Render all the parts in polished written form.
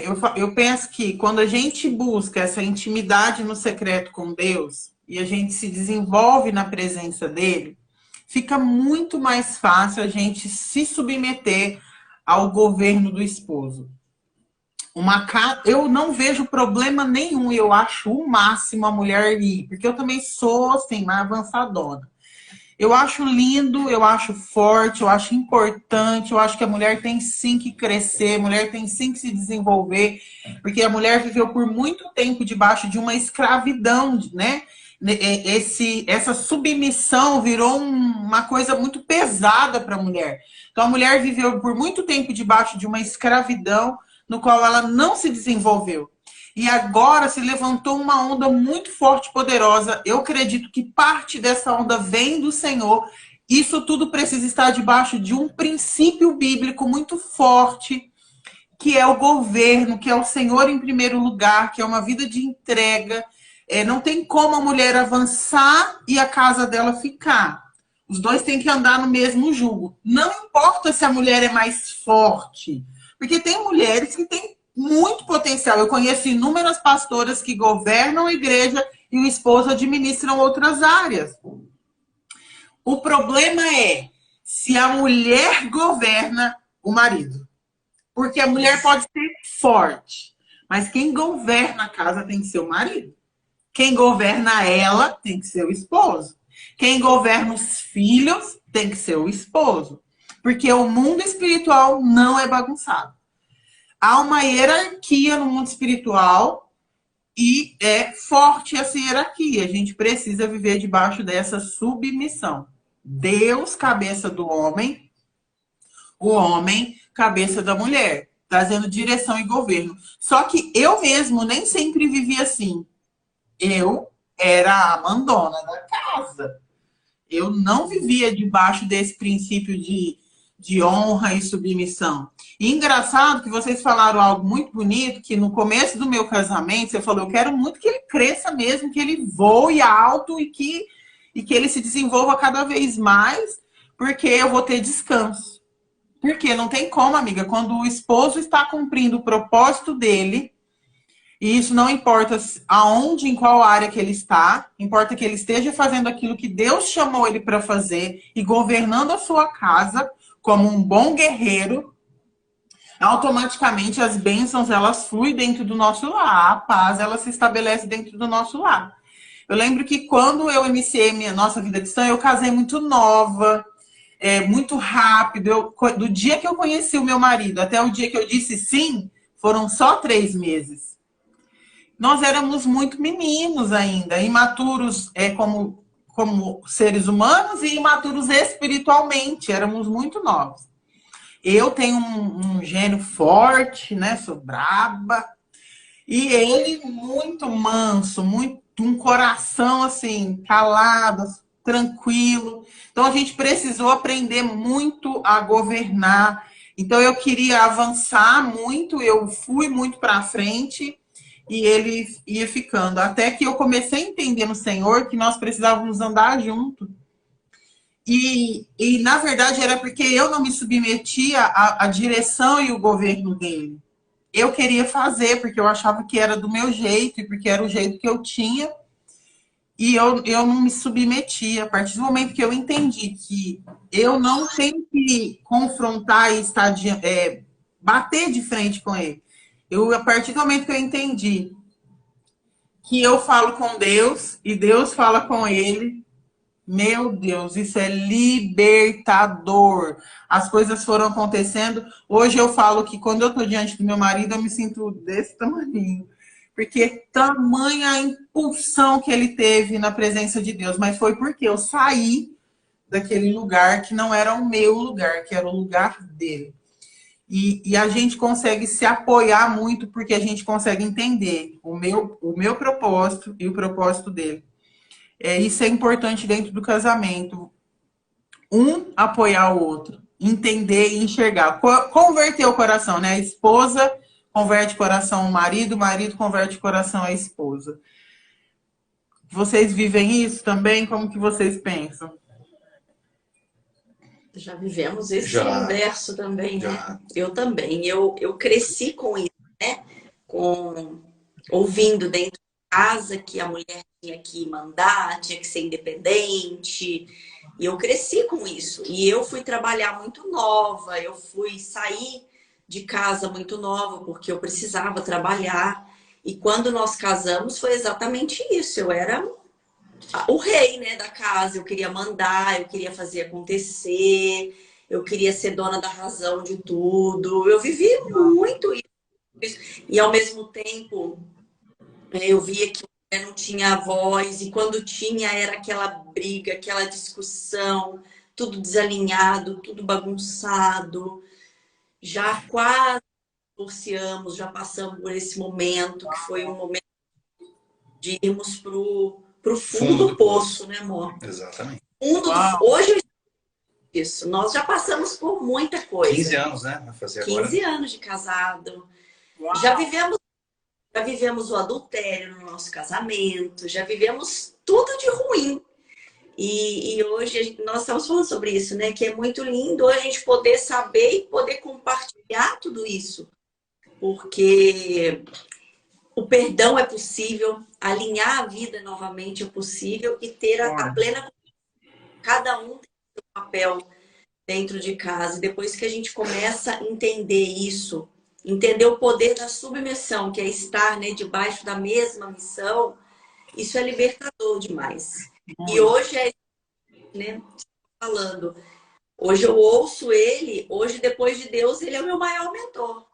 eu penso que quando a gente busca essa intimidade no secreto com Deus e a gente se desenvolve na presença dele, fica muito mais fácil a gente se submeter ao governo do esposo. Eu não vejo problema nenhum, eu acho o máximo a mulher ir, porque eu também sou assim, mais avançadona. Eu acho lindo, eu acho forte, eu acho importante, eu acho que a mulher tem sim que crescer, a mulher tem sim que se desenvolver, porque a mulher viveu por muito tempo debaixo de uma escravidão, né? Essa submissão virou uma coisa muito pesada para a mulher. Então a mulher viveu por muito tempo debaixo de uma escravidão no qual ela não se desenvolveu. E agora se levantou uma onda muito forte e poderosa. Eu acredito que parte dessa onda vem do Senhor. Isso tudo precisa estar debaixo de um princípio bíblico muito forte, que é o governo, que é o Senhor em primeiro lugar, que é uma vida de entrega. Não tem como a mulher avançar e a casa dela ficar. Os dois têm que andar no mesmo jugo. Não importa se a mulher é mais forte, porque tem mulheres que têm muito potencial. Eu conheço inúmeras pastoras que governam a igreja e o esposo administram outras áreas. O problema é se a mulher governa o marido. Porque a mulher pode ser forte, mas quem governa a casa tem que ser o marido. Quem governa ela tem que ser o esposo. Quem governa os filhos tem que ser o esposo. Porque o mundo espiritual não é bagunçado. Há uma hierarquia no mundo espiritual e é forte essa hierarquia. A gente precisa viver debaixo dessa submissão. Deus, cabeça do homem, o homem, cabeça da mulher, trazendo direção e governo. Só que eu mesmo nem sempre vivi assim. Eu era a mandona da casa. Eu não vivia debaixo desse princípio de honra e submissão. E engraçado que vocês falaram algo muito bonito, que no começo do meu casamento, você falou, eu quero muito que ele cresça mesmo, que ele voe alto e que ele se desenvolva cada vez mais, porque eu vou ter descanso. Porque não tem como, amiga, quando o esposo está cumprindo o propósito dele, e isso não importa aonde, em qual área que ele está, importa que ele esteja fazendo aquilo que Deus chamou ele para fazer e governando a sua casa como um bom guerreiro, automaticamente as bênçãos elas fluem dentro do nosso lar, a paz ela se estabelece dentro do nosso lar. Eu lembro que quando eu iniciei minha nossa vida cristã, eu casei muito nova, muito rápido. Do dia que eu conheci o meu marido até o dia que eu disse sim, foram só 3 meses. Nós éramos muito meninos ainda, imaturos como seres humanos e imaturos espiritualmente, éramos muito novos. Eu tenho um gênio forte, né? Sou braba. E ele muito manso, um coração assim, calado, tranquilo. Então a gente precisou aprender muito a governar. Então eu queria avançar muito, eu fui muito para frente e ele ia ficando. Até que eu comecei a entender no Senhor que nós precisávamos andar junto. E na verdade era porque eu não me submetia à direção e o governo dele. Eu queria fazer porque eu achava que era do meu jeito e porque era o jeito que eu tinha. E eu não me submetia. A partir do momento que eu entendi que eu não tenho que confrontar e bater de frente com ele. A partir do momento que eu entendi que eu falo com Deus e Deus fala com ele, meu Deus, isso é libertador. As coisas foram acontecendo. Hoje eu falo que quando eu estou diante do meu marido, eu me sinto desse tamanho. Porque tamanha a impulsão que ele teve na presença de Deus. Mas foi porque eu saí daquele lugar que não era o meu lugar, que era o lugar dele. E a gente consegue se apoiar muito porque a gente consegue entender o meu propósito e o propósito dele. Isso é importante dentro do casamento. Um apoiar o outro, entender e enxergar. Converter o coração, né? A esposa converte o coração ao marido, o marido converte o coração à esposa. Vocês vivem isso também? Como que vocês pensam? Já vivemos esse inverso também, né? Eu também. Eu cresci com isso, né? ouvindo dentro de casa que a mulher tinha que mandar, tinha que ser independente. E eu cresci com isso. E eu fui trabalhar muito nova, eu fui sair de casa muito nova, porque eu precisava trabalhar. E quando nós casamos, foi exatamente isso. Eu era o rei, né, da casa. Eu queria mandar, eu queria fazer acontecer, eu queria ser dona da razão de tudo. Eu vivi muito isso. E ao mesmo tempo, eu via que eu não tinha voz, e quando tinha era aquela briga, aquela discussão, tudo desalinhado, tudo bagunçado. Já quase divorciamos, já passamos por esse momento, que foi um momento de irmos pro fundo do poço, né, amor? Exatamente. Hoje isso, nós já passamos por muita coisa. 15 anos, né? Vai fazer 15 agora. anos de casado. Uau. Já vivemos o adultério no nosso casamento, já vivemos tudo de ruim. E hoje nós estamos falando sobre isso, né? Que é muito lindo a gente poder saber e poder compartilhar tudo isso. Porque o perdão é possível, alinhar a vida novamente é possível e ter a plena... Cada um tem seu papel dentro de casa. E depois que a gente começa a entender isso, entender o poder da submissão, que é estar, né, debaixo da mesma missão, isso é libertador demais. E hoje né, falando, hoje eu ouço ele, hoje depois de Deus, ele é o meu maior mentor.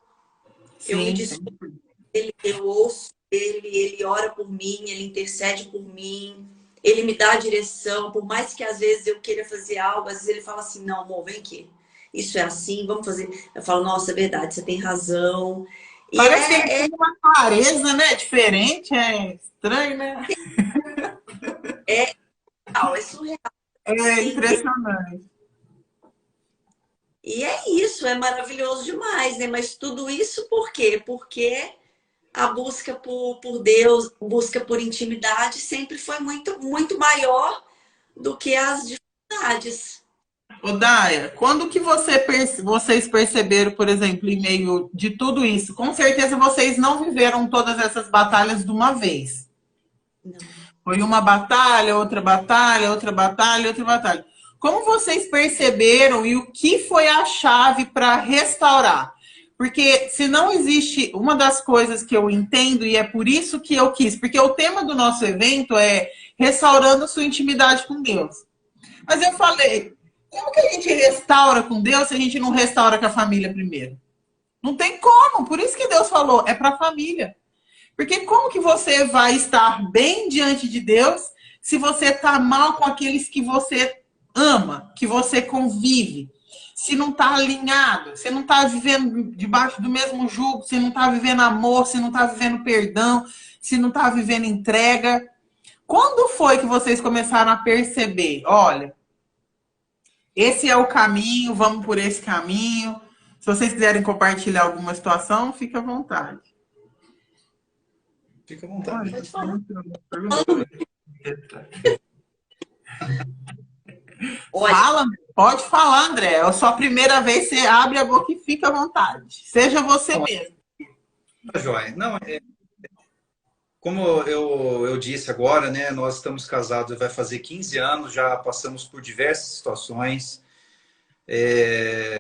Sim, eu me desculpo ele, eu ouço ele ora por mim, ele intercede por mim, ele me dá a direção, por mais que às vezes eu queira fazer algo, às vezes ele fala assim, não, amor, vem aqui. Isso é assim, vamos fazer. Eu falo, nossa, é verdade, você tem razão. Parece que ele tem uma clareza, né? Diferente, é estranho, né? É surreal. É impressionante. E é isso, é maravilhoso demais, né? Mas tudo isso por quê? Porque a busca por Deus, busca por intimidade sempre foi muito, muito maior do que as dificuldades. Ô, Daia, quando que vocês perceberam, por exemplo, em meio de tudo isso? Com certeza vocês não viveram todas essas batalhas de uma vez. Não. Foi uma batalha, outra batalha, outra batalha, outra batalha. Como vocês perceberam e o que foi a chave para restaurar? Porque se não existe, uma das coisas que eu entendo, e é por isso que eu quis, porque o tema do nosso evento é restaurando sua intimidade com Deus. Mas eu falei, como que a gente restaura com Deus se a gente não restaura com a família primeiro? Não tem como, por isso que Deus falou, é para a família. Porque como que você vai estar bem diante de Deus se você está mal com aqueles que você ama, que você convive? Se não está alinhado, se não está vivendo debaixo do mesmo jugo, se não está vivendo amor, se não está vivendo perdão, se não está vivendo entrega. Quando foi que vocês começaram a perceber? Olha, esse é o caminho, vamos por esse caminho. Se vocês quiserem compartilhar alguma situação, fique à vontade. Fica à vontade. Fala, pode falar, André. É a sua primeira vez, você abre a boca e fica à vontade. Seja você mesmo. Tá joia. Não, como eu disse agora, né? Nós estamos casados, vai fazer 15 anos, já passamos por diversas situações. É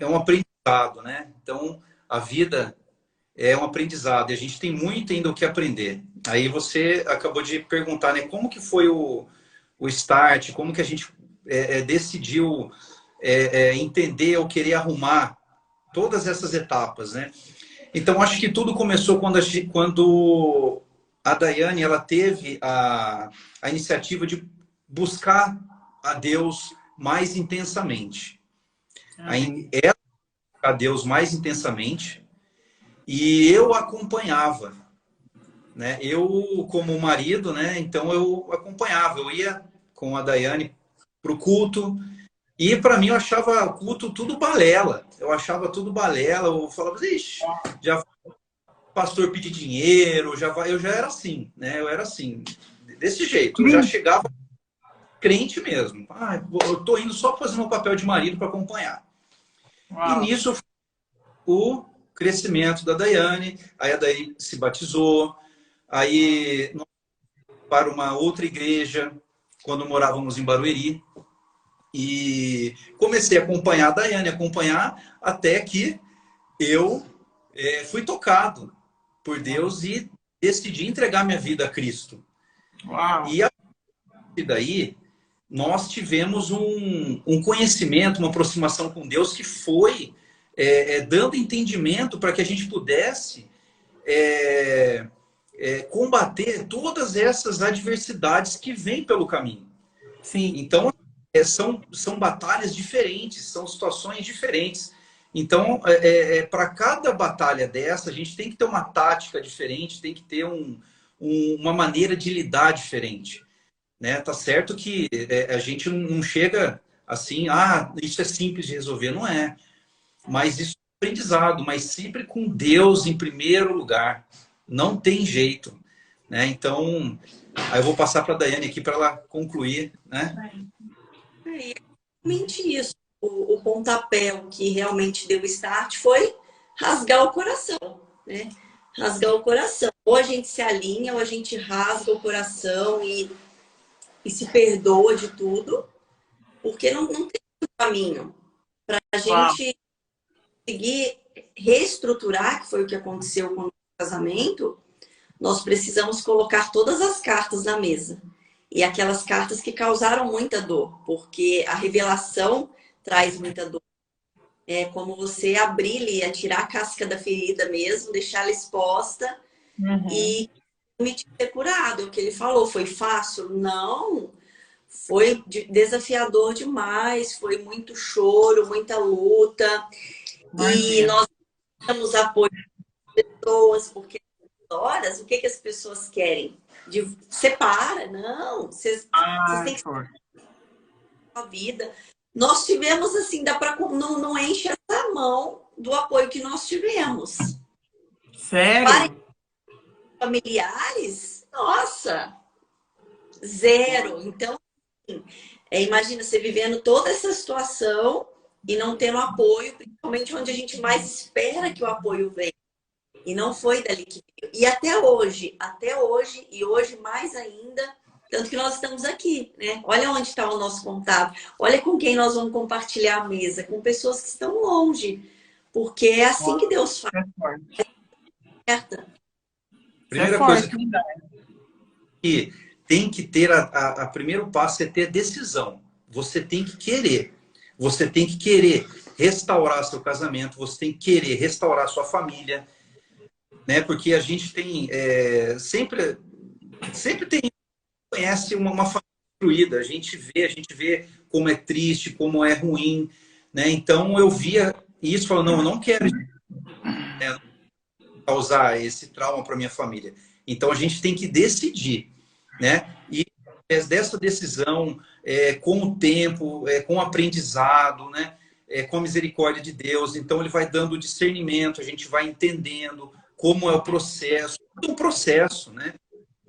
um aprendizado, né? Então, a vida é um aprendizado e a gente tem muito ainda o que aprender. Aí você acabou de perguntar, né? Como que foi o start, como que a gente decidiu entender ou querer arrumar todas essas etapas, né? Então, acho que tudo começou quando a Daiane ela teve a iniciativa de buscar a Deus mais intensamente. Ela a Deus mais intensamente e eu acompanhava, né? Eu como marido, né? Então eu acompanhava, eu ia com a Daiane para o culto e para mim eu achava o culto tudo balela, eu achava tudo balela, eu falava, ixi, já vai o pastor pedir dinheiro, eu já era assim, né? Eu era assim, desse jeito, eu já chegava crente mesmo, eu tô indo só fazer meu papel de marido para acompanhar. Uau. E nisso o crescimento da Daiane, aí a Daiane se batizou, aí nós fomos para uma outra igreja, quando morávamos em Barueri, e comecei a acompanhar a Daiane, acompanhar até que eu fui tocado por Deus e decidi entregar minha vida a Cristo. Uau. E a partir daí, nós tivemos um conhecimento, uma aproximação com Deus que foi dando entendimento para que a gente pudesse combater todas essas adversidades que vêm pelo caminho. Sim. Então, são batalhas diferentes, são situações diferentes. Então, para cada batalha dessa, a gente tem que ter uma tática diferente, tem que ter uma maneira de lidar diferente. Né? Tá certo que a gente não chega assim, isso é simples de resolver, não é. Mas isso é aprendizado, mas sempre com Deus em primeiro lugar. Não tem jeito. Né? Então, aí eu vou passar para a Daiane aqui para ela concluir. Né? É realmente isso. O pontapé que realmente deu start foi rasgar o coração, né? Rasgar o coração. Ou a gente se alinha, ou a gente rasga o coração e se perdoa de tudo, porque não tem outro caminho. Para a gente conseguir reestruturar, que foi o que aconteceu com o casamento, nós precisamos colocar todas as cartas na mesa. E aquelas cartas que causaram muita dor, porque a revelação traz muita dor. É como você abrir ali, tirar a casca da ferida mesmo, deixar ela exposta e permitir ser curado. O que ele falou, foi fácil? Não. Foi desafiador demais, foi muito choro, muita luta. E nós temos apoio das pessoas, porque horas, o que as pessoas querem? Separa, não. Vocês têm que a vida. Nós tivemos, assim, não enche essa mão do apoio que nós tivemos. Sério? Para familiares, nossa, zero. Então, assim, imagina você vivendo toda essa situação e não tendo apoio, principalmente onde a gente mais espera que o apoio venha. E não foi dali que veio. E até hoje, e hoje mais ainda, tanto que nós estamos aqui, né? Olha onde está o nosso contato. Olha com quem nós vamos compartilhar a mesa. Com pessoas que estão longe. Porque é assim que Deus faz. Primeira coisa que tem que ter, a primeiro passo é ter decisão. Você tem que querer. Você tem que querer restaurar seu casamento. Você tem que querer restaurar sua família. Né? Porque a gente tem... sempre conhece uma família destruída, a gente vê como é triste, como é ruim, né? Então eu via isso e falava, não, eu não quero causar esse trauma para minha família. Então a gente tem que decidir, né? E através dessa decisão, com o tempo, com o aprendizado, né? Com a misericórdia de Deus, então ele vai dando discernimento, a gente vai entendendo como é o processo, tudo um processo, né?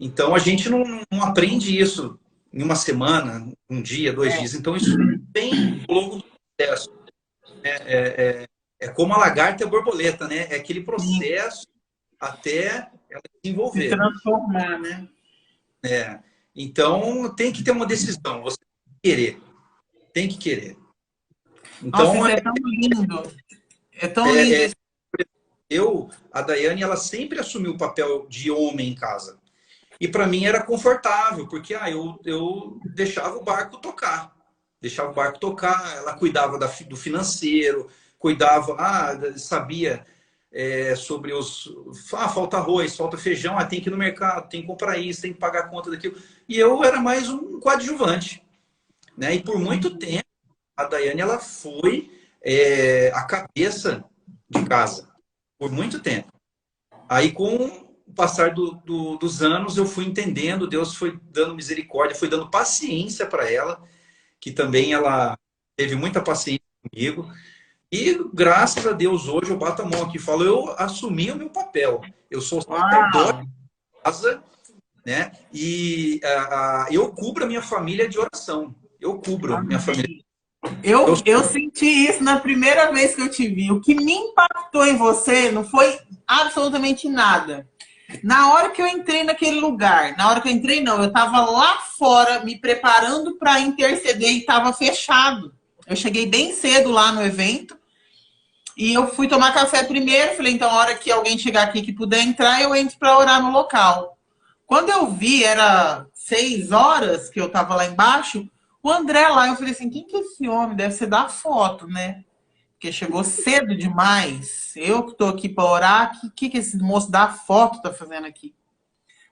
Então, a gente não aprende isso em uma semana, um dia, 2 dias. Então, isso vem ao longo do processo. É como a lagarta e a borboleta, né? É aquele processo até ela se desenvolver. Se transformar, né? Então, tem que ter uma decisão. Você tem que querer. Tem que querer. Então, nossa, isso é tão lindo. É tão lindo. A Daiane, ela sempre assumiu o papel de homem em casa. E para mim era confortável, porque eu deixava o barco tocar. Deixava o barco tocar, ela cuidava do financeiro, cuidava, sabia sobre falta arroz, falta feijão, tem que ir no mercado, tem que comprar isso, tem que pagar a conta daquilo. E eu era mais um coadjuvante. Né? E por muito tempo, a Daiane ela foi a cabeça de casa. Por muito tempo. Aí, com o passar dos anos, eu fui entendendo, Deus foi dando misericórdia, foi dando paciência para ela, que também ela teve muita paciência comigo. E, graças a Deus, hoje eu bato a mão aqui e falo, eu assumi o meu papel. Eu sou sacerdote de casa, né? E eu cubro a minha família de oração. Eu cubro a minha família. Eu senti isso na primeira vez que eu te vi. O que me impactou em você não foi absolutamente nada. Na hora que eu entrei naquele lugar, na hora que eu entrei, não, eu estava lá fora me preparando para interceder e estava fechado. Eu cheguei bem cedo lá no evento e eu fui tomar café primeiro. Falei, então, a hora que alguém chegar aqui que puder entrar, eu entro para orar no local. Quando eu vi, era 6 horas que eu estava lá embaixo, o André lá, eu falei assim, quem que é esse homem? Deve ser da foto, né? Porque chegou cedo demais. Eu que tô aqui para orar, o que esse moço da foto tá fazendo aqui?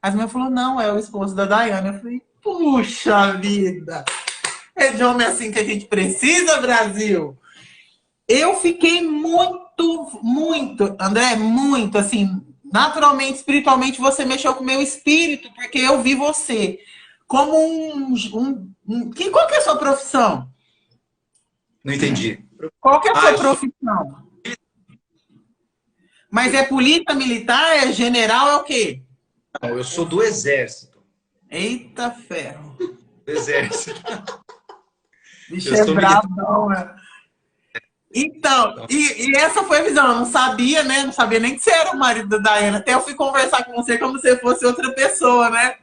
As minhas falou, não, é o esposo da Daiane. Eu falei, puxa vida! É de homem assim que a gente precisa, Brasil! Eu fiquei muito, André, muito, assim, naturalmente, espiritualmente, você mexeu com o meu espírito, porque eu vi você como qual que é a sua profissão? Não entendi. Qual que é a sua profissão? Mas é polícia militar, é general, é o quê? Não, eu sou do Exército. Eita ferro. Do Exército. Bicho é brabão, né? Então, e essa foi a visão. Eu não sabia, né? Não sabia nem que você era o marido da Daiane. Até eu fui conversar com você como se fosse outra pessoa, né?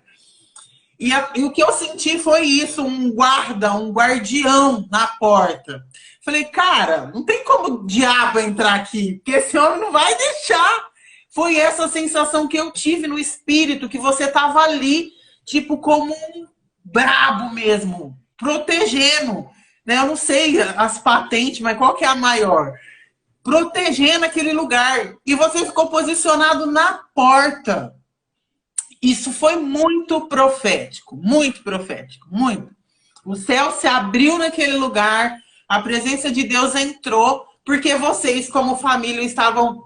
E o que eu senti foi isso, um guarda, um guardião na porta. Falei, cara, não tem como o diabo entrar aqui, porque esse homem não vai deixar. Foi essa sensação que eu tive no espírito, que você tava ali, tipo, como um brabo mesmo, protegendo, né? Eu não sei as patentes, mas qual que é a maior? Protegendo aquele lugar. E você ficou posicionado na porta. Isso foi muito profético, muito. O céu se abriu naquele lugar, a presença de Deus entrou, porque vocês, como família, estavam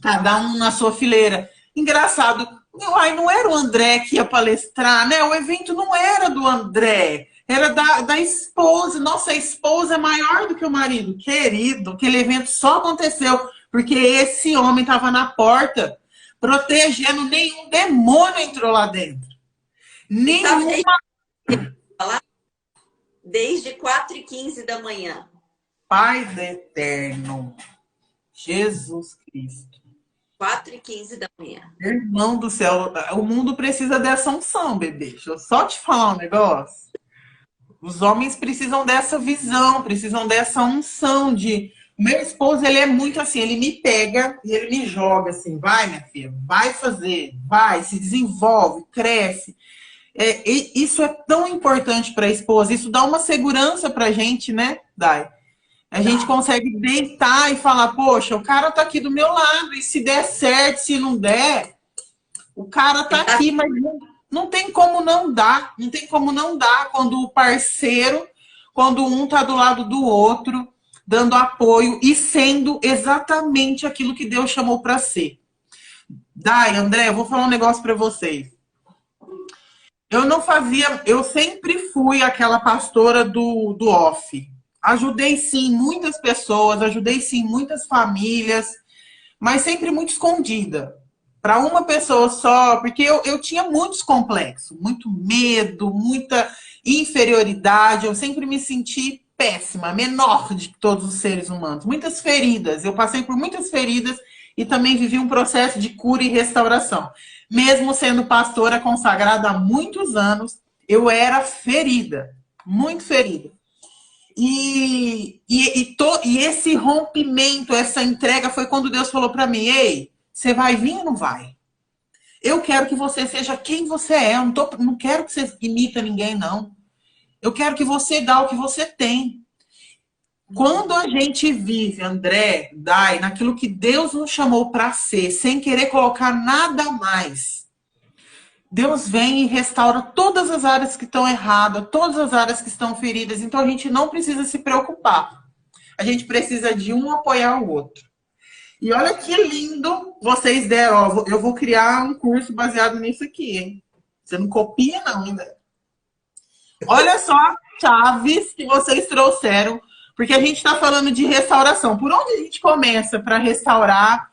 cada um na sua fileira. Engraçado, não era o André que ia palestrar, né? O evento não era do André, era da esposa. Nossa, a esposa é maior do que o marido. Querido, aquele evento só aconteceu porque esse homem estava na porta, protegendo, nenhum demônio entrou lá dentro. Nenhuma. Desde 4h15 da manhã. Pai do Eterno, Jesus Cristo. 4h15 da manhã. Irmão do céu, o mundo precisa dessa unção, bebê. Deixa eu só te falar um negócio. Os homens precisam dessa visão, precisam dessa unção de... Meu esposo, ele é muito assim, ele me pega e ele me joga assim, vai, minha filha, vai fazer, vai, se desenvolve, cresce. Isso é tão importante para a esposa, isso dá uma segurança para a gente, né, Dai? A gente consegue deitar e falar, poxa, o cara tá aqui do meu lado, e se der certo, se não der, o cara tá aqui, mas não tem como não dar, não tem como não dar quando o parceiro, quando um tá do lado do outro, dando apoio e sendo exatamente aquilo que Deus chamou para ser. Dai, André, eu vou falar um negócio para vocês. Eu sempre fui aquela pastora do off. Ajudei sim muitas pessoas, ajudei sim muitas famílias, mas sempre muito escondida. Para uma pessoa só, porque eu tinha muitos complexos, muito medo, muita inferioridade, eu sempre me senti péssima, menor de todos os seres humanos. Muitas feridas, eu passei por muitas feridas e também vivi um processo de cura e restauração. Mesmo sendo pastora consagrada há muitos anos, eu era ferida, muito ferida. E esse rompimento, essa entrega foi quando Deus falou para mim, ei, você vai vir ou não vai? Eu quero que você seja quem você é, eu não quero que você imita ninguém, não. Eu quero que você dê o que você tem. Quando a gente vive, André, Dai, naquilo que Deus nos chamou para ser, sem querer colocar nada mais, Deus vem e restaura todas as áreas que estão erradas, todas as áreas que estão feridas. Então a gente não precisa se preocupar. A gente precisa de um apoiar o outro. E olha que lindo vocês deram. Ó, eu vou criar um curso baseado nisso aqui, hein? Você não copia, não, ainda. Olha só as chaves que vocês trouxeram, porque a gente está falando de restauração. Por onde a gente começa para restaurar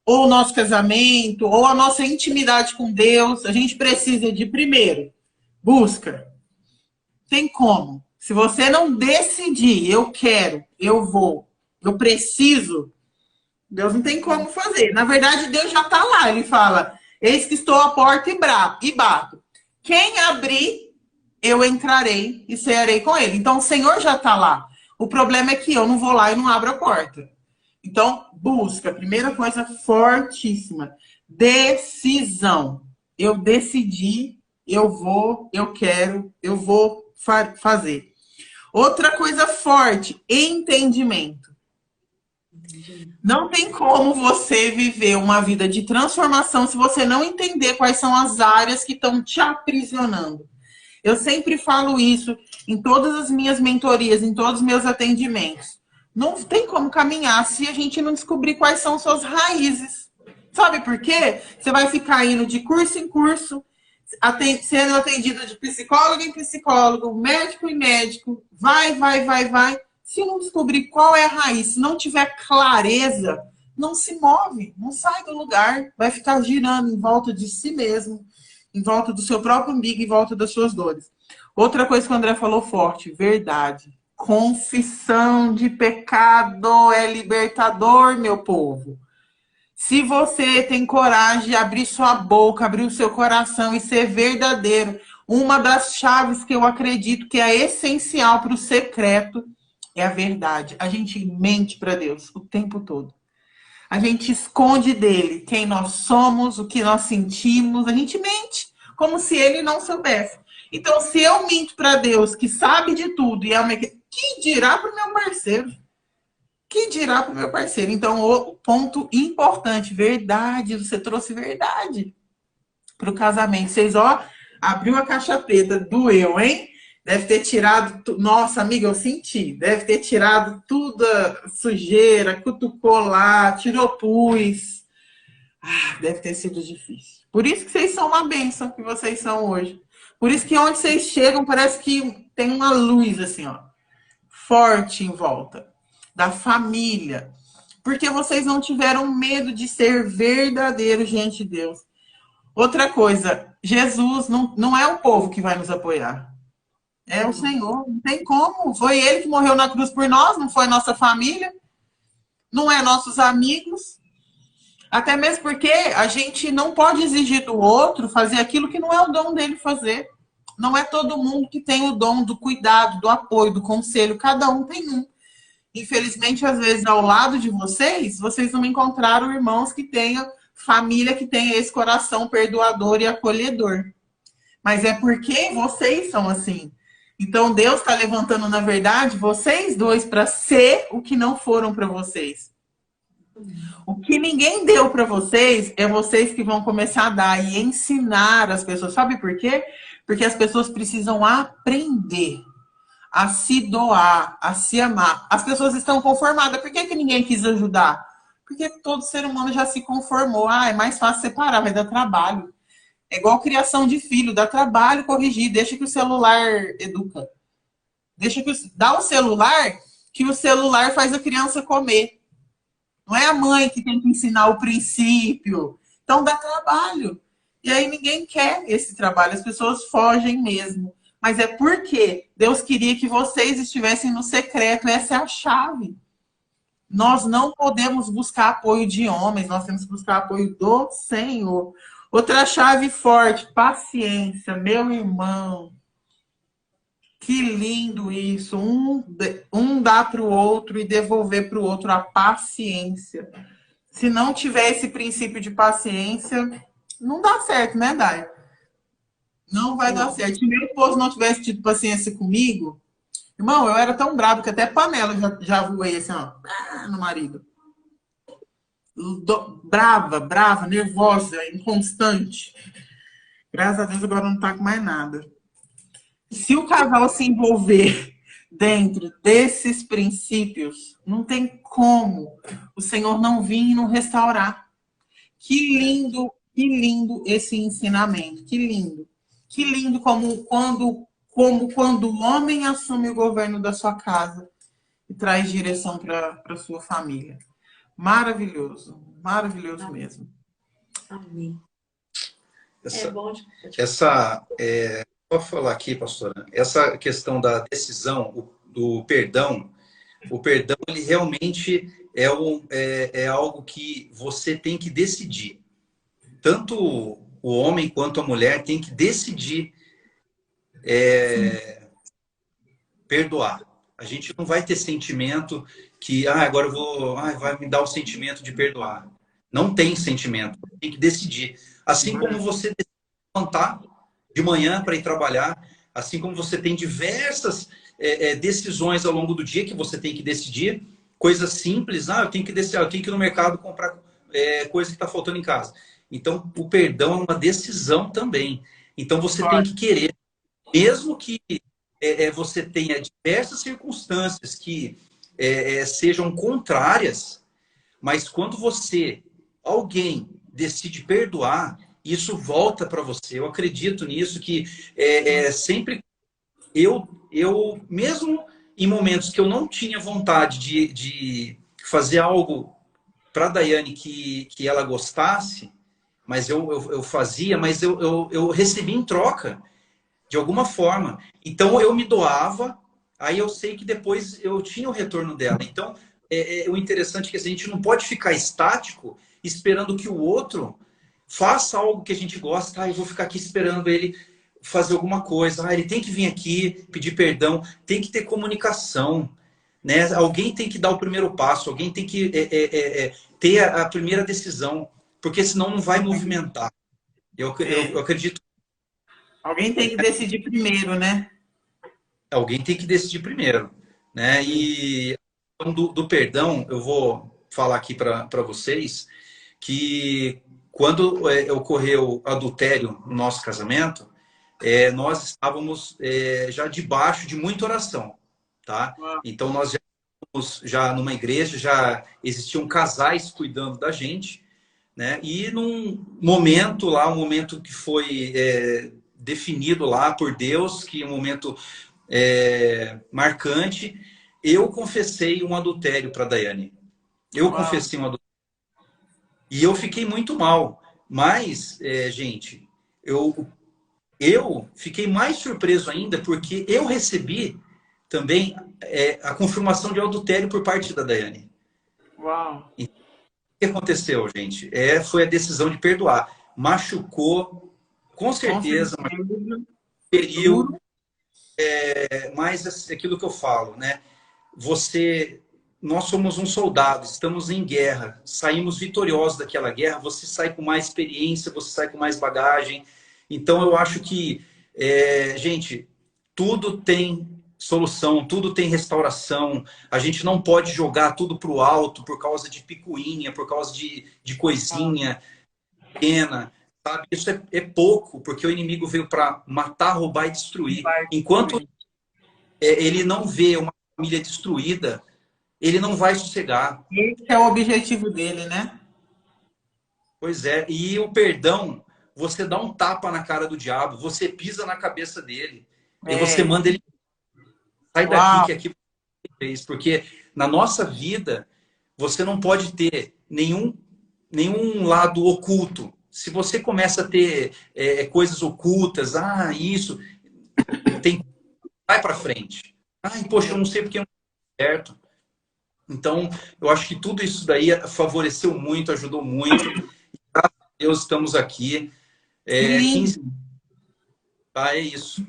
ou o nosso casamento, ou a nossa intimidade com Deus? A gente precisa de, primeiro, busca. Tem como. Se você não decidir, eu quero, eu vou, eu preciso, Deus não tem como fazer. Na verdade, Deus já está lá. Ele fala, eis que estou à porta e bato. Quem abrir, eu entrarei e cearei com ele. Então, o Senhor já está lá. O problema é que eu não vou lá e não abro a porta. Então, busca. Primeira coisa fortíssima. Decisão. Eu decidi, eu vou, eu quero, eu vou fazer. Outra coisa forte, entendimento. Não tem como você viver uma vida de transformação se você não entender quais são as áreas que estão te aprisionando. Eu sempre falo isso em todas as minhas mentorias, em todos os meus atendimentos. Não tem como caminhar se a gente não descobrir quais são suas raízes. Sabe por quê? Você vai ficar indo de curso em curso, sendo atendido de psicólogo em psicólogo, médico em médico, vai. Se não descobrir qual é a raiz, se não tiver clareza, não se move, não sai do lugar, vai ficar girando em volta de si mesmo, em volta do seu próprio umbigo, em volta das suas dores. Outra coisa que o André falou forte, verdade. Confissão de pecado é libertador, meu povo. Se você tem coragem de abrir sua boca, abrir o seu coração e ser verdadeiro, uma das chaves que eu acredito que é essencial para o secreto é a verdade. A gente mente para Deus o tempo todo. A gente esconde dele quem nós somos, o que nós sentimos. A gente mente como se ele não soubesse. Então, se eu minto para Deus, que sabe de tudo, e é uma... que dirá para o meu parceiro? Que dirá para o meu parceiro? Então, o ponto importante, verdade. Você trouxe verdade para o casamento. Vocês, ó, abriu a caixa preta, doeu, hein? Deve ter tirado... Nossa, amiga, eu senti. Deve ter tirado tudo a sujeira, cutucou lá, tirou pus. Deve ter sido difícil. Por isso que vocês são uma bênção que vocês são hoje. Por isso que onde vocês chegam parece que tem uma luz assim, ó, forte em volta da família. Porque vocês não tiveram medo de ser verdadeiro, gente de Deus. Outra coisa, Jesus não é o povo que vai nos apoiar. É o Senhor, não tem como. Foi Ele que morreu na cruz por nós, não foi nossa família, não é nossos amigos. Até mesmo porque a gente não pode exigir do outro fazer aquilo que não é o dom dele fazer. Não é todo mundo que tem o dom do cuidado, do apoio, do conselho. Cada um tem um. Infelizmente, às vezes, ao lado de vocês, vocês não encontraram irmãos que tenham família, que tenha esse coração perdoador e acolhedor. Mas é porque vocês são assim. Então, Deus está levantando, na verdade, vocês dois para ser o que não foram para vocês. O que ninguém deu para vocês, é vocês que vão começar a dar e ensinar as pessoas. Sabe por quê? Porque as pessoas precisam aprender a se doar, a se amar. As pessoas estão conformadas. Por que ninguém quis ajudar? Porque todo ser humano já se conformou. É mais fácil separar, vai dar trabalho. É igual criação de filho, dá trabalho corrigir, deixa que o celular educa. Dá o celular, que o celular faz a criança comer. Não é a mãe que tem que ensinar o princípio. Então dá trabalho. E aí ninguém quer esse trabalho, as pessoas fogem mesmo. Mas é porque Deus queria que vocês estivessem no secreto, essa é a chave. Nós não podemos buscar apoio de homens, nós temos que buscar apoio do Senhor. Outra chave forte, paciência, meu irmão. Que lindo isso. Um dá para o outro e devolver para o outro a paciência. Se não tiver esse princípio de paciência, não dá certo, né, Dai? Não vai dar certo. Se meu esposo não tivesse tido paciência comigo, irmão, eu era tão bravo que até panela já voei assim, ó, no marido. Brava, nervosa, inconstante. Graças a Deus agora não tá com mais nada. Se o casal se envolver dentro desses princípios, não tem como o Senhor não vir e não restaurar. Que lindo esse ensinamento, que lindo. Que lindo como quando o homem assume o governo da sua casa e traz direção para a sua família. Maravilhoso, maravilhoso mesmo. Amém. Essa Só falar aqui, pastora, essa questão da decisão, do perdão, o perdão, ele realmente é algo que você tem que decidir. Tanto o homem quanto a mulher tem que decidir perdoar. A gente não vai ter sentimento que, agora eu vou, vai me dar o sentimento de perdoar. Não tem sentimento, tem que decidir. Assim como você decide levantar de manhã para ir trabalhar, assim como você tem diversas decisões ao longo do dia que você tem que decidir, coisas simples, eu tenho que decidir, eu tenho que ir no mercado comprar coisa que está faltando em casa. Então, o perdão é uma decisão também. Então, você tem que querer, mesmo que você tenha diversas circunstâncias que sejam contrárias, mas quando alguém decide perdoar, isso volta para você. Eu acredito nisso, que sempre mesmo em momentos que eu não tinha vontade de fazer algo para a Daiane que ela gostasse, mas eu fazia, mas eu recebi em troca, de alguma forma. Então, eu me doava, aí eu sei que depois eu tinha o retorno dela. Então, o interessante é que a gente não pode ficar estático esperando que o outro faça algo que a gente gosta. Eu vou ficar aqui esperando ele fazer alguma coisa. Ele tem que vir aqui pedir perdão. Tem que ter comunicação, né? Alguém tem que dar o primeiro passo. Alguém tem que ter a primeira decisão. Porque senão não vai movimentar. Eu acredito. Alguém tem que decidir primeiro, né? Alguém tem que decidir primeiro, né? E do perdão, eu vou falar aqui para vocês que quando ocorreu adultério no nosso casamento, nós estávamos já debaixo de muita oração, tá? Então nós já estávamos já numa igreja, já existiam casais cuidando da gente, né? E num momento lá, um momento que foi definido lá por Deus, que é um momento marcante, eu confessei um adultério para Daiane. Eu confessei um adultério. E eu fiquei muito mal. Mas, gente, eu fiquei mais surpreso ainda porque eu recebi também a confirmação de adultério por parte da Daiane. Uau! E o que aconteceu, gente? Foi a decisão de perdoar. Machucou, com certeza, feriu. Mas aquilo que eu falo, né? Nós somos um soldado, estamos em guerra, saímos vitoriosos daquela guerra, você sai com mais experiência, você sai com mais bagagem. Então eu acho que, gente, tudo tem solução, tudo tem restauração. A gente não pode jogar tudo para o alto por causa de picuinha, por causa de coisinha pequena. Sabe? Isso é pouco, porque o inimigo veio para matar, roubar e destruir. Enquanto ele não vê uma família destruída, ele não vai sossegar. Esse é o objetivo dele, né? Pois é. E o perdão, você dá um tapa na cara do diabo, você pisa na cabeça dele. E você manda ele sai daqui, que aqui fez. Porque na nossa vida, você não pode ter nenhum lado oculto. Se você começa a ter coisas ocultas, isso, vai para frente. Poxa, eu não sei porque não deu certo. Então, eu acho que tudo isso daí favoreceu muito, ajudou muito. E, graças a Deus, estamos aqui. 15... é isso.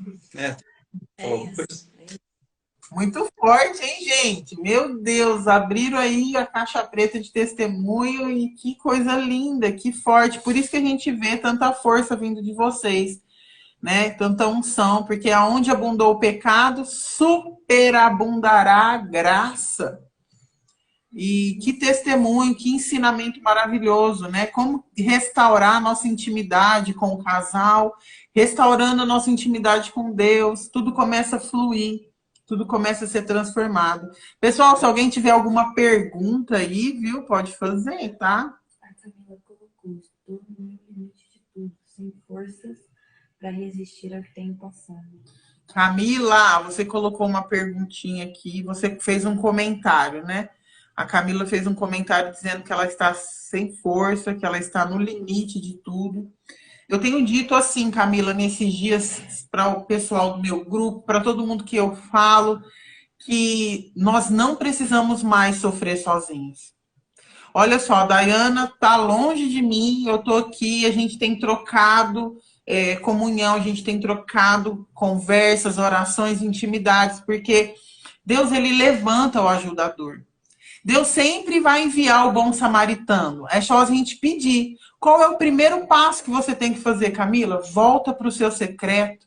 Muito forte, hein, gente? Meu Deus, abriram aí a caixa preta de testemunho e que coisa linda, que forte. Por isso que a gente vê tanta força vindo de vocês, né? Tanta unção, porque aonde abundou o pecado, superabundará a graça. E que testemunho, que ensinamento maravilhoso, né? Como restaurar a nossa intimidade com o casal, restaurando a nossa intimidade com Deus, tudo começa a fluir, tudo começa a ser transformado. Pessoal, se alguém tiver alguma pergunta aí, viu, pode fazer, tá? A Camila colocou, estou no limite de tudo, sem forças para resistir ao que tenho passado. Camila, você colocou uma perguntinha aqui, você fez um comentário, né? A Camila fez um comentário dizendo que ela está sem força, que ela está no limite de tudo. Eu tenho dito assim, Camila, nesses dias, para o pessoal do meu grupo, para todo mundo que eu falo, que nós não precisamos mais sofrer sozinhos. Olha só, a Dayana está longe de mim, eu estou aqui, a gente tem trocado comunhão, a gente tem trocado conversas, orações, intimidades, porque Deus, ele levanta o ajudador. Deus sempre vai enviar o bom samaritano. É só a gente pedir. Qual é o primeiro passo que você tem que fazer, Camila? Volta para o seu secreto.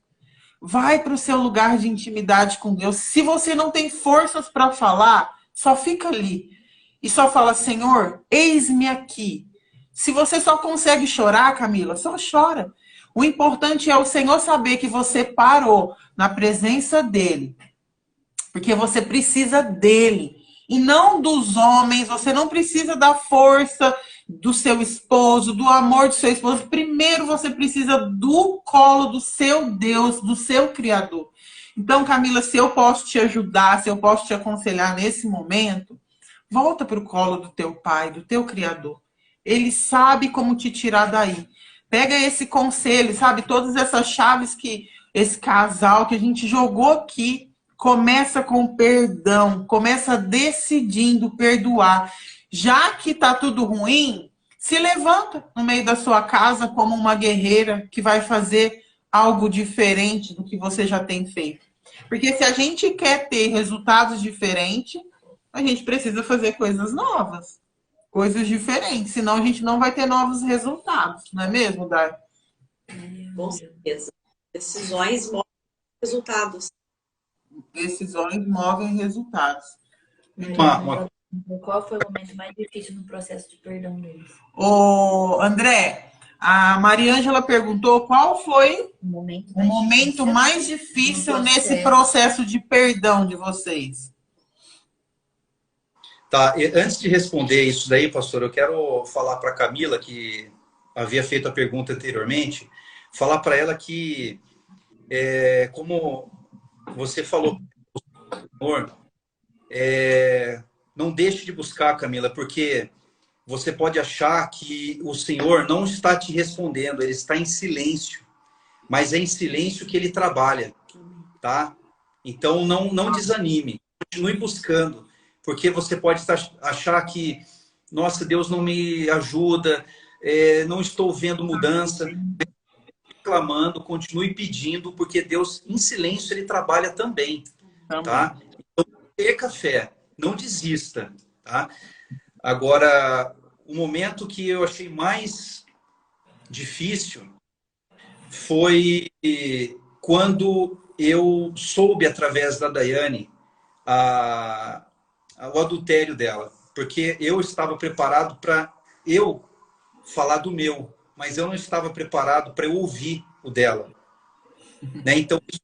Vai para o seu lugar de intimidade com Deus. Se você não tem forças para falar, só fica ali. E só fala, Senhor, eis-me aqui. Se você só consegue chorar, Camila, só chora. O importante é o Senhor saber que você parou na presença dEle. Porque você precisa dEle. E não dos homens, você não precisa da força do seu esposo, do amor do seu esposo. Primeiro você precisa do colo do seu Deus, do seu Criador. Então, Camila, se eu posso te ajudar, se eu posso te aconselhar nesse momento, volta para o colo do teu Pai, do teu Criador. Ele sabe como te tirar daí. Pega esse conselho, sabe? Todas essas chaves que esse casal que a gente jogou aqui, começa com perdão, começa decidindo perdoar. Já que tá tudo ruim, se levanta no meio da sua casa como uma guerreira que vai fazer algo diferente do que você já tem feito. Porque se a gente quer ter resultados diferentes, a gente precisa fazer coisas novas, coisas diferentes, senão a gente não vai ter novos resultados, não é mesmo, Dai? Com certeza. Decisões mostram resultados. Decisões movem resultados. Qual foi o momento mais difícil no processo de perdão deles? Ô, André, a Mariângela perguntou qual foi o momento mais difícil nesse processo de perdão de vocês. Tá, antes de responder isso daí, pastor, eu quero falar para a Camila, que havia feito a pergunta anteriormente, falar para ela que, como você falou, Senhor, não deixe de buscar, Camila, porque você pode achar que o Senhor não está te respondendo, ele está em silêncio, mas é em silêncio que ele trabalha, tá? Então não desanime, continue buscando, porque você pode achar que, nossa, Deus não me ajuda, não estou vendo mudança. Reclamando, continue pedindo, porque Deus, em silêncio, ele trabalha também, tá? Então, perca fé, não desista, tá? Agora, o momento que eu achei mais difícil foi quando eu soube, através da Daiane, o adultério dela, porque eu estava preparado para eu falar do meu, mas eu não estava preparado para eu ouvir o dela, né? Então, isso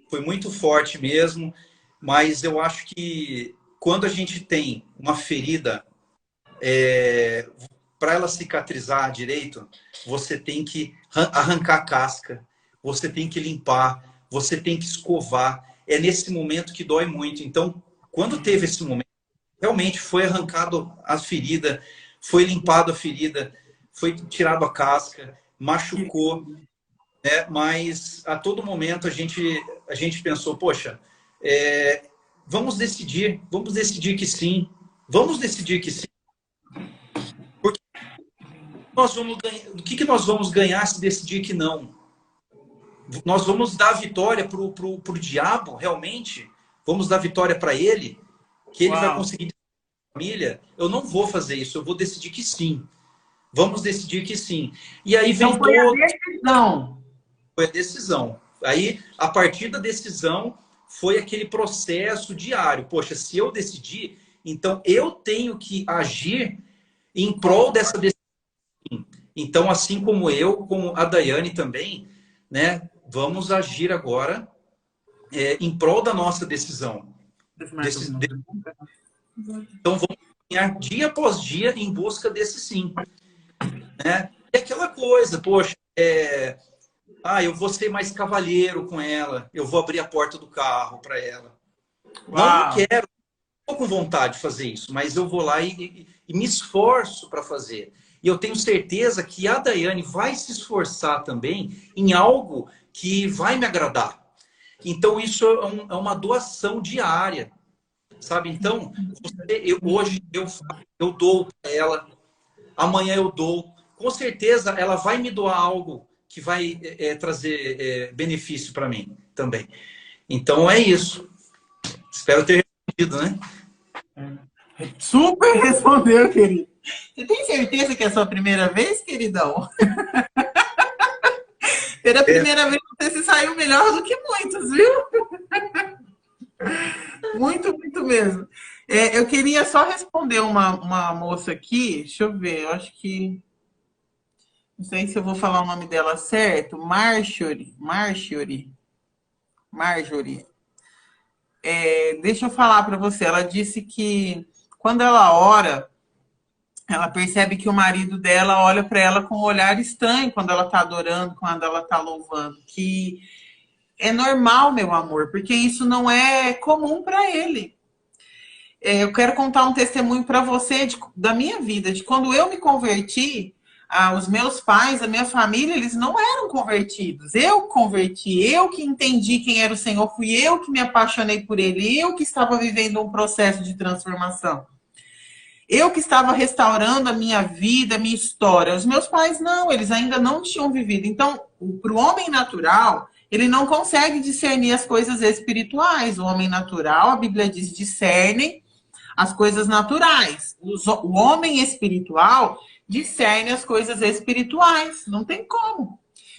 foi muito forte mesmo, mas eu acho que quando a gente tem uma ferida, para ela cicatrizar direito, você tem que arrancar a casca, você tem que limpar, você tem que escovar. É nesse momento que dói muito. Então, quando teve esse momento, realmente foi arrancado a ferida, foi limpado a ferida, foi tirado a casca, machucou, né? Mas a todo momento a gente pensou, poxa, vamos decidir que sim, vamos decidir que sim. Porque o que nós vamos ganhar se decidir que não? Nós vamos dar a vitória pro diabo, realmente? Vamos dar vitória para ele? Que ele vai conseguir a família? Eu não vou fazer isso, eu vou decidir que sim. Vamos decidir que sim. E aí vem foi a decisão. Foi a decisão. Aí, a partir da decisão, foi aquele processo diário. Poxa, se eu decidir, então eu tenho que agir em prol dessa decisão. Então, assim como eu, como a Daiane também, né, vamos agir agora em prol da nossa decisão. Então, vamos caminhar dia após dia em busca desse sim. Né? E aquela coisa, poxa, eu vou ser mais cavalheiro com ela, eu vou abrir a porta do carro para ela. Não quero estou com vontade de fazer isso, mas eu vou lá e me esforço para fazer. E eu tenho certeza que a Daiane vai se esforçar também em algo que vai me agradar. Então, isso é uma doação diária, sabe? Então, hoje eu dou para ela, amanhã eu dou. Com certeza, ela vai me doar algo que vai trazer benefício para mim também. Então, é isso. Espero ter respondido, né? Super respondeu, querido. Você tem certeza que é a sua primeira vez, queridão? Pela primeira vez você se saiu melhor do que muitos, viu? Muito, muito mesmo. Eu queria só responder uma moça aqui. Deixa eu ver, eu acho que... Não sei se eu vou falar o nome dela certo. Marjorie. Deixa eu falar para você. Ela disse que quando ela ora, ela percebe que o marido dela olha para ela com um olhar estranho quando ela está adorando, quando ela está louvando. Que é normal, meu amor, porque isso não é comum para ele. Eu quero contar um testemunho para você da minha vida, de quando eu me converti. Os meus pais, a minha família, eles não eram convertidos. Eu converti, eu que entendi quem era o Senhor, fui eu que me apaixonei por Ele, eu que estava vivendo um processo de transformação. Eu que estava restaurando a minha vida, a minha história. Os meus pais não, eles ainda não tinham vivido. Então, para o homem natural, ele não consegue discernir as coisas espirituais. O homem natural, a Bíblia diz, discerne as coisas naturais. O homem espiritual discerne as coisas espirituais. Não tem como.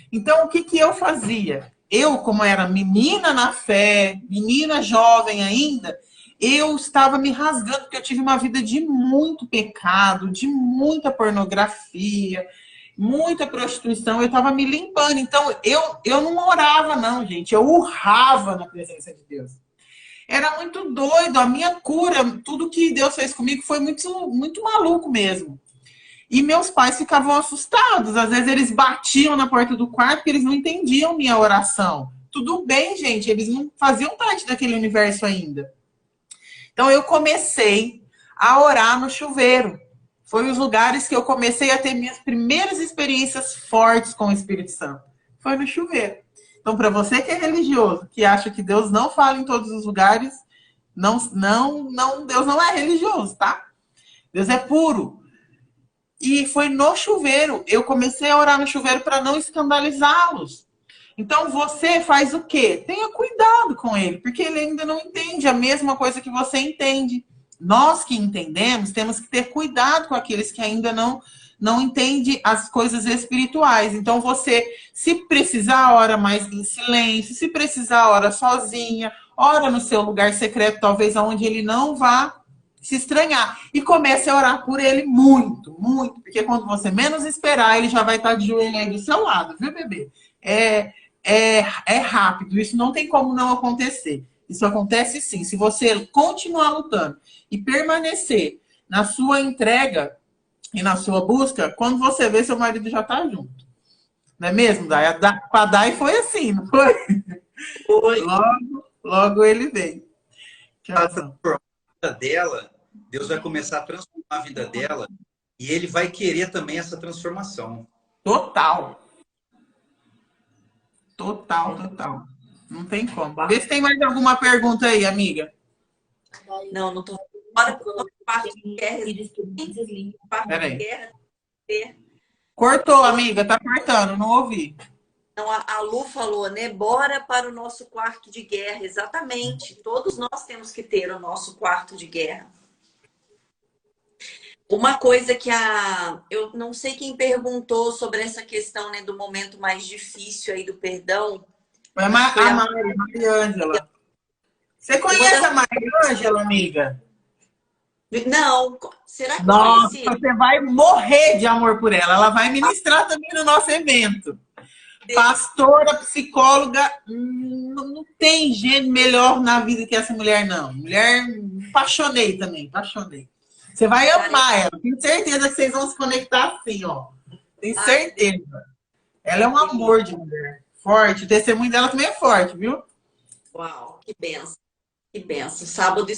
Então, o que eu fazia? Eu, como era menina na fé, menina jovem ainda, eu estava me rasgando, porque eu tive uma vida de muito pecado, de muita pornografia, muita prostituição. Eu estava me limpando. Então, eu não orava, não, gente. Eu urrava na presença de Deus. Era muito doido. A minha cura, tudo que Deus fez comigo foi muito, muito maluco mesmo. E meus pais ficavam assustados. Às vezes eles batiam na porta do quarto porque eles não entendiam minha oração. Tudo bem, gente. Eles não faziam parte daquele universo ainda. Então eu comecei a orar no chuveiro. Foi os lugares que eu comecei a ter minhas primeiras experiências fortes com o Espírito Santo. Foi no chuveiro. Então, para você que é religioso, que acha que Deus não fala em todos os lugares, Deus não é religioso, tá? Deus é puro. E foi no chuveiro. Eu comecei a orar no chuveiro para não escandalizá-los. Então, você faz o quê? Tenha cuidado com ele, porque ele ainda não entende a mesma coisa que você entende. Nós que entendemos, temos que ter cuidado com aqueles que ainda não entendem as coisas espirituais. Então, você, se precisar, ora mais em silêncio. Se precisar, ora sozinha. Ora no seu lugar secreto, talvez onde ele não vá se estranhar. E comece a orar por ele muito, muito. Porque quando você menos esperar, ele já vai estar de joelho aí do seu lado, viu, bebê? É rápido. Isso não tem como não acontecer. Isso acontece sim. Se você continuar lutando e permanecer na sua entrega e na sua busca, quando você vê, seu marido já está junto. Não é mesmo, Dai? Com a Dai foi assim, não foi? Foi. Logo ele veio. A dela, Deus vai começar a transformar a vida dela e ele vai querer também essa transformação. Total. Não tem como. Vê se tem mais alguma pergunta aí, amiga. Não tô. Bora pro nosso quarto de guerra. Peraí. Cortou, amiga. Tá cortando, não ouvi. Então, a Lu falou, né? Bora para o nosso quarto de guerra. Exatamente. Todos nós temos que ter o nosso quarto de guerra. Uma coisa que eu não sei quem perguntou sobre essa questão, né, do momento mais difícil aí do perdão. Foi a Mariângela. Você conhece a Mariângela, amiga? Não. Será que Nossa, conheci? você vai morrer de amor por ela. Ela vai ministrar também no nosso evento. Pastora, psicóloga, não tem gente melhor na vida que essa mulher, não. Mulher, apaixonei também, apaixonei. Você vai amar ela. Tenho certeza que vocês vão se conectar assim, ó. Tenho certeza. Ela é um amor de mulher. Forte. O testemunho dela também é forte, viu? Uau, que benção. Que benção. Sábado e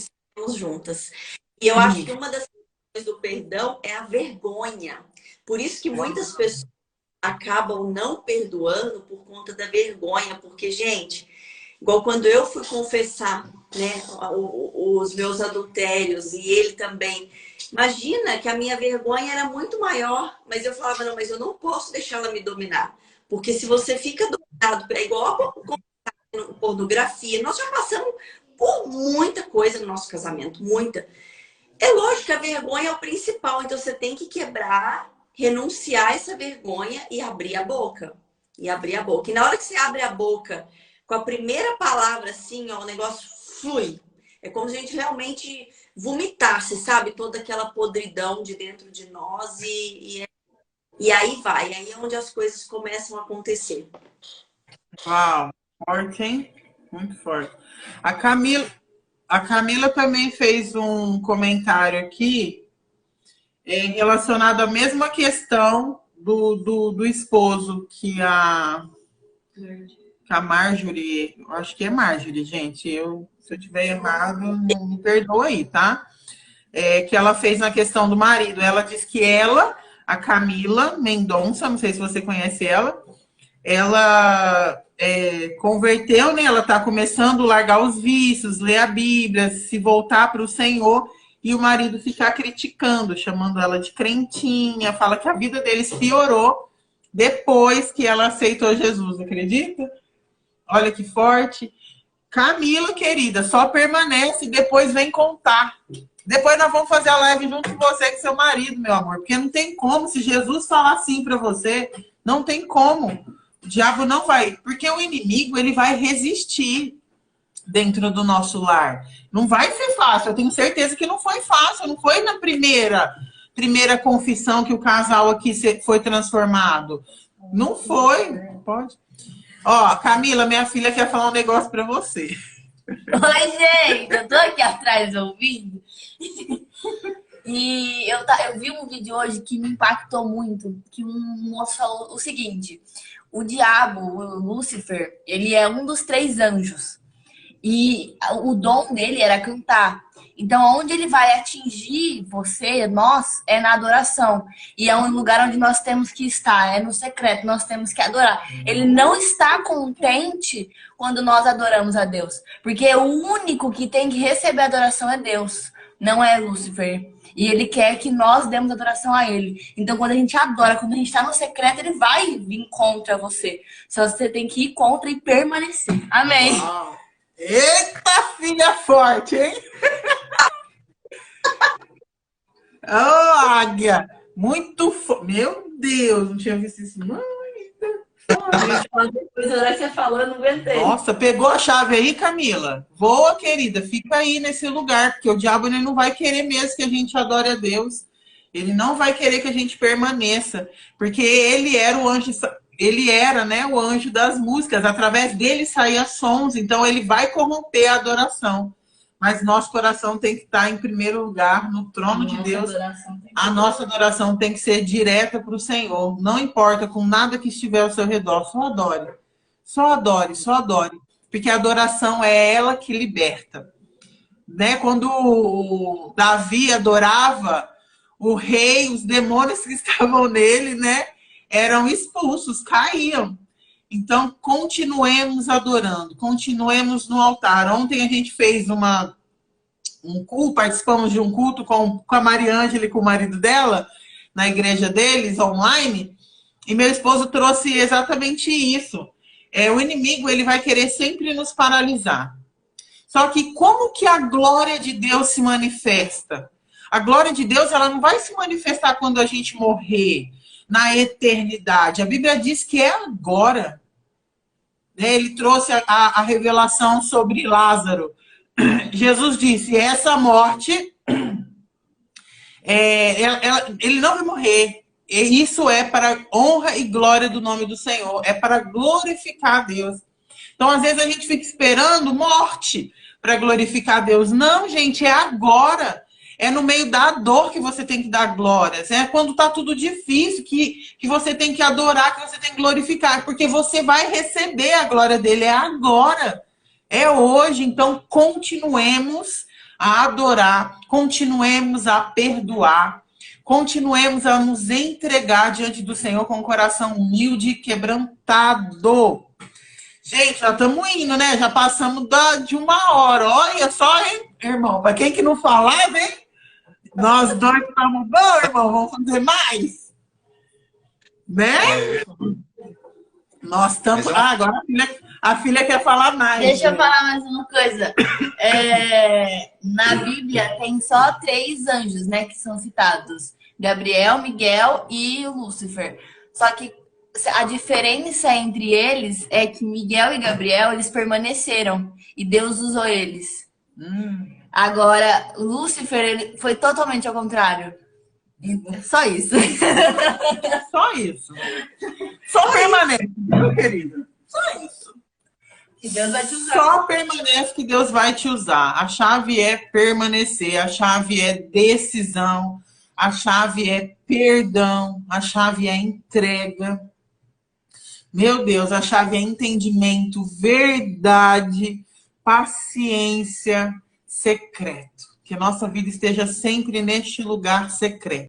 juntas. E eu acho que uma das questões do perdão é a vergonha. Por isso que muitas pessoas acabam não perdoando por conta da vergonha. Porque, gente, igual quando eu fui confessar, né, os meus adultérios e ele também. Imagina que a minha vergonha era muito maior, mas eu falava, não, mas eu não posso deixar ela me dominar. Porque se você fica dominado, é igual a pornografia, nós já passamos por muita coisa no nosso casamento, muita. É lógico que a vergonha é o principal, então você tem que quebrar, renunciar essa vergonha e abrir a boca. E abrir a boca. E na hora que você abre a boca, com a primeira palavra, assim, ó, o negócio flui. É como se a gente realmente vomitasse, sabe? Toda aquela podridão de dentro de nós e aí vai. Aí é onde as coisas começam a acontecer. Uau, forte, hein? Muito forte. A Camila também fez um comentário aqui relacionado à mesma questão do esposo que a Marjorie, eu acho que é Marjorie, gente. Se eu tiver errado, me perdoa aí, tá? Que ela fez na questão do marido. Ela diz que ela, a Camila Mendonça, não sei se você conhece ela converteu, né? Ela está começando a largar os vícios, ler a Bíblia, se voltar para o Senhor, e o marido ficar criticando, chamando ela de crentinha, fala que a vida deles piorou depois que ela aceitou Jesus, acredita? Olha que forte. Camila, querida, só permanece e depois vem contar. Depois nós vamos fazer a live junto com você e com seu marido, meu amor. Porque não tem como, se Jesus falar assim para você, não tem como. O diabo não vai, porque o inimigo, ele vai resistir dentro do nosso lar. Não vai ser fácil, eu tenho certeza que não foi fácil, não foi na primeira confissão que o casal aqui foi transformado. Não foi. Pode. Ó, Camila, minha filha quer falar um negócio para você. Oi, gente, eu tô aqui atrás ouvindo. E eu vi um vídeo hoje que me impactou muito, que um moço falou o seguinte: o diabo, o Lúcifer, ele é um dos 3 anjos. E o dom dele era cantar. Então, onde ele vai atingir você, nós, é na adoração. E é um lugar onde nós temos que estar, é no secreto, nós temos que adorar. Ele não está contente quando nós adoramos a Deus. Porque o único que tem que receber adoração é Deus, não é Lúcifer. E ele quer que nós demos adoração a ele. Então, quando a gente adora, quando a gente está no secreto, ele vai vir contra você. Só você tem que ir contra e permanecer. Amém. Uau. Eita, filha forte, hein? Oh, águia! Muito forte. Meu Deus, não tinha visto isso. Depois da hora que você falou, eu não aguentei. Nossa, pegou a chave aí, Camila? Voa, querida, fica aí nesse lugar, porque o diabo ele não vai querer mesmo que a gente adore a Deus. Ele não vai querer que a gente permaneça, porque ele era o anjo, ele era, né, o anjo das músicas. Através dele saía sons, então ele vai corromper a adoração. Mas nosso coração tem que estar em primeiro lugar no trono de Deus. A nossa adoração tem que ser direta para o Senhor. Não importa com nada que estiver ao seu redor. Só adore. Só adore, só adore. Porque a adoração é ela que liberta. Né? Quando o Davi adorava o rei, os demônios que estavam nele, né, eram expulsos, caíam. Então, continuemos adorando, continuemos no altar. Ontem a gente fez um culto, participamos de um culto com a Mariângela e com o marido dela, na igreja deles, online, e meu esposo trouxe exatamente isso. O inimigo, ele vai querer sempre nos paralisar. Só que como que a glória de Deus se manifesta? A glória de Deus, ela não vai se manifestar quando a gente morrer, na eternidade. A Bíblia diz que é agora. Ele trouxe a revelação sobre Lázaro. Jesus disse, essa morte, ele não vai morrer. E isso é para honra e glória do nome do Senhor. É para glorificar a Deus. Então, às vezes, a gente fica esperando morte para glorificar a Deus. Não, gente, é agora. É no meio da dor que você tem que dar glórias. É quando está tudo difícil que você tem que adorar, que você tem que glorificar. Porque você vai receber a glória dele. É agora. É hoje. Então, continuemos a adorar, continuemos a perdoar, continuemos a nos entregar diante do Senhor com um coração humilde e quebrantado. Gente, já estamos indo, né? Já passamos de 1 hora. Olha só, hein, irmão? Para quem que não falava, hein? Nós dois estamos bons, irmão. Vamos fazer mais? Né? Nós estamos... Ah, agora a filha quer falar mais. Deixa eu falar mais uma coisa. Na Bíblia tem só 3 anjos, né, que são citados. Gabriel, Miguel e Lúcifer. Só que a diferença entre eles é que Miguel e Gabriel, eles permaneceram. E Deus usou eles. Agora, Lúcifer, ele foi totalmente ao contrário. Só isso. Só isso. Só permanece, meu querido. Só isso. Que Deus vai te usar. Só permanece que Deus vai te usar. A chave é permanecer, a chave é decisão, a chave é perdão, a chave é entrega. Meu Deus, a chave é entendimento, verdade, paciência, secreto. Que a nossa vida esteja sempre neste lugar secreto.